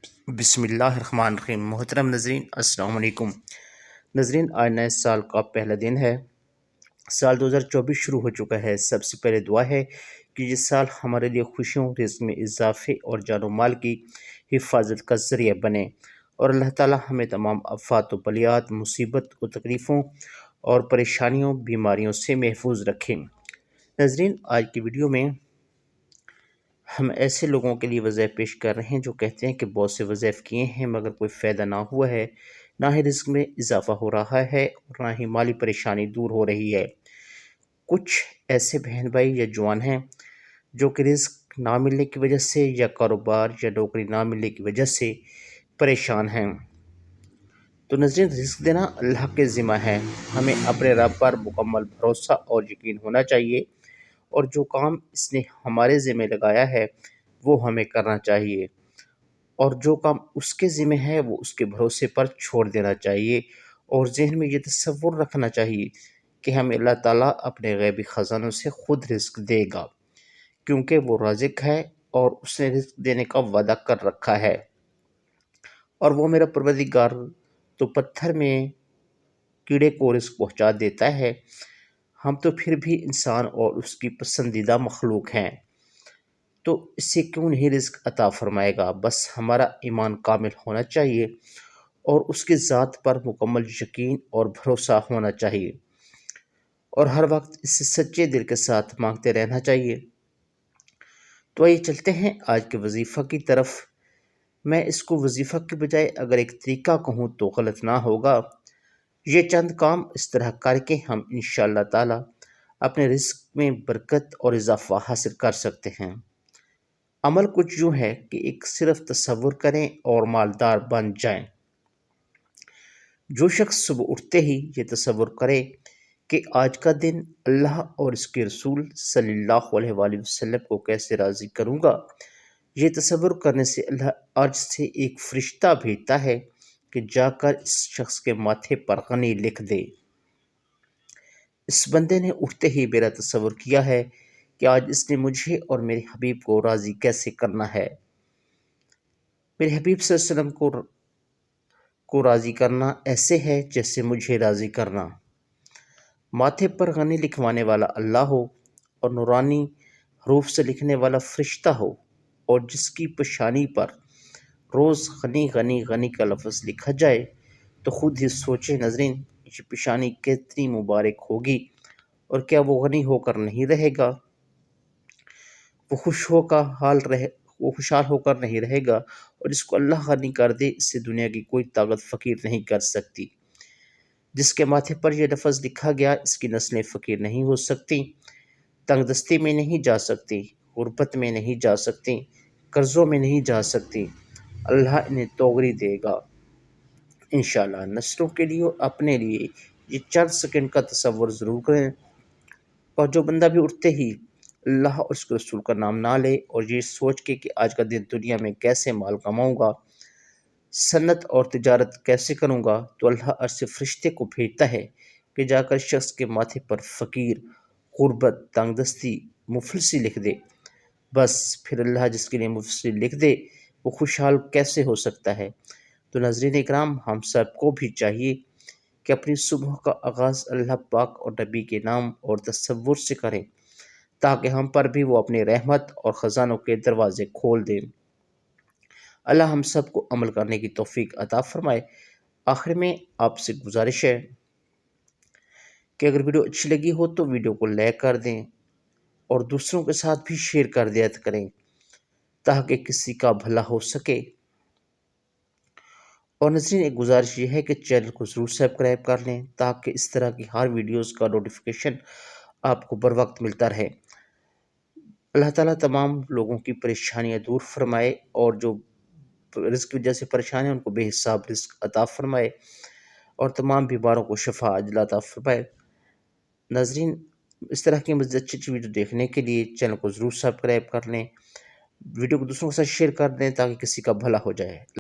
بسم اللہ الرحمن الرحیم۔ محترم ناظرین السلام علیکم۔ ناظرین، آج نئے سال کا پہلا دن ہے۔ سال 2024 شروع ہو چکا ہے۔ سب سے پہلے دعا ہے کہ یہ سال ہمارے لیے خوشیوں، رزق میں اضافے اور جان و مال کی حفاظت کا ذریعہ بنے، اور اللہ تعالی ہمیں تمام آفات و بلیات، مصیبت و تکلیفوں اور پریشانیوں، بیماریوں سے محفوظ رکھیں۔ ناظرین، آج کی ویڈیو میں ہم ایسے لوگوں کے لیے وظائف پیش کر رہے ہیں جو کہتے ہیں کہ بہت سے وظائف کیے ہیں مگر کوئی فائدہ نہ ہوا ہے، نہ ہی رزق میں اضافہ ہو رہا ہے اور نہ ہی مالی پریشانی دور ہو رہی ہے۔ کچھ ایسے بہن بھائی یا جوان ہیں جو کہ رزق نہ ملنے کی وجہ سے یا کاروبار یا نوکری نہ ملنے کی وجہ سے پریشان ہیں۔ تو ناظرین، رزق دینا اللہ کے ذمہ ہے۔ ہمیں اپنے رب پر مکمل بھروسہ اور یقین ہونا چاہیے، اور جو کام اس نے ہمارے ذمہ لگایا ہے وہ ہمیں کرنا چاہیے، اور جو کام اس کے ذمہ ہے وہ اس کے بھروسے پر چھوڑ دینا چاہیے، اور ذہن میں یہ تصور رکھنا چاہیے کہ ہمیں اللہ تعالیٰ اپنے غیبی خزانوں سے خود رزق دے گا، کیونکہ وہ رازق ہے اور اس نے رزق دینے کا وعدہ کر رکھا ہے۔ اور وہ میرا پروردگار تو پتھر میں کیڑے کو رزق پہنچا دیتا ہے، ہم تو پھر بھی انسان اور اس کی پسندیدہ مخلوق ہیں، تو اس سے کیوں نہیں رزق عطا فرمائے گا؟ بس ہمارا ایمان کامل ہونا چاہیے اور اس کی ذات پر مکمل یقین اور بھروسہ ہونا چاہیے، اور ہر وقت اس سے سچے دل کے ساتھ مانگتے رہنا چاہیے۔ تو آئیے چلتے ہیں آج کے وظیفہ کی طرف۔ میں اس کو وظیفہ کی بجائے اگر ایک طریقہ کہوں تو غلط نہ ہوگا۔ یہ چند کام اس طرح کر کے ہم انشاءاللہ تعالی اپنے رزق میں برکت اور اضافہ حاصل کر سکتے ہیں۔ عمل کچھ یوں ہے کہ ایک صرف تصور کریں اور مالدار بن جائیں۔ جو شخص صبح اٹھتے ہی یہ تصور کرے کہ آج کا دن اللہ اور اس کے رسول صلی اللہ علیہ وآلہ وسلم کو کیسے راضی کروں گا، یہ تصور کرنے سے اللہ آج سے ایک فرشتہ بھیجتا ہے کہ جا کر اس شخص کے ماتھے پر غنی لکھ دے۔ اس بندے نے اٹھتے ہی میرا تصور کیا ہے کہ آج اس نے مجھے اور میرے حبیب کو راضی کیسے کرنا ہے۔ میرے حبیب صلی اللہ علیہ وسلم کو راضی کرنا ایسے ہے جیسے مجھے راضی کرنا۔ ماتھے پر غنی لکھوانے والا اللہ ہو اور نورانی حروف سے لکھنے والا فرشتہ ہو، اور جس کی پیشانی پر روز غنی غنی غنی کا لفظ لکھا جائے، تو خود ہی سوچے ناظرین، یہ پیشانی کتنی مبارک ہوگی، اور کیا وہ غنی ہو کر نہیں رہے گا؟ وہ خوشحال ہو کر نہیں رہے گا، اور اس کو اللہ غنی کر دے، اس سے دنیا کی کوئی طاقت فقیر نہیں کر سکتی۔ جس کے ماتھے پر یہ لفظ لکھا گیا، اس کی نسلیں فقیر نہیں ہو سکتی، تنگ دستی میں نہیں جا سکتی، غربت میں نہیں جا سکتی، قرضوں میں نہیں جا سکتی۔ اللہ انہیں توغری دے گا انشاءاللہ۔ نسلوں کے لیے اور اپنے لیے یہ چند سیکنڈ کا تصور ضرور کریں، اور جو بندہ بھی اٹھتے ہی اللہ اور اس کے رسول کا نام نہ لے اور یہ سوچ کے کہ آج کا دن دنیا میں کیسے مال کماؤں گا، صنعت اور تجارت کیسے کروں گا، تو اللہ عرش سے فرشتے کو بھیجتا ہے کہ جا کر شخص کے ماتھے پر فقیر، غربت، تنگ دستی، مفلسی لکھ دے۔ بس پھر اللہ جس کے لیے مفلسی لکھ دے وہ خوشحال کیسے ہو سکتا ہے؟ تو ناظرین اکرام، ہم سب کو بھی چاہیے کہ اپنی صبح کا آغاز اللہ پاک اور نبی کے نام اور تصور سے کریں، تاکہ ہم پر بھی وہ اپنی رحمت اور خزانوں کے دروازے کھول دیں۔ اللہ ہم سب کو عمل کرنے کی توفیق عطا فرمائے۔ آخر میں آپ سے گزارش ہے کہ اگر ویڈیو اچھی لگی ہو تو ویڈیو کو لائک کر دیں اور دوسروں کے ساتھ بھی شیئر کر دیا کریں، تاکہ کسی کا بھلا ہو سکے۔ اور ناظرین، ایک گزارش یہ ہے کہ چینل کو ضرور سبسکرائب کر لیں، تاکہ اس طرح کی ہر ویڈیوز کا نوٹیفیکیشن آپ کو بر وقت ملتا رہے۔ اللہ تعالیٰ تمام لوگوں کی پریشانیاں دور فرمائے، اور جو رزق کی وجہ سے پریشان ہیں ان کو بے حساب رزق عطا فرمائے، اور تمام بیماروں کو شفا عاجل عطا فرمائے۔ ناظرین، اس طرح کی مزید اچھی ویڈیو دیکھنے کے لیے چینل کو ضرور سبسکرائب کر لیں، ویڈیو کو دوسروں کے ساتھ شیئر کر دیں تاکہ کسی کا بھلا ہو جائے۔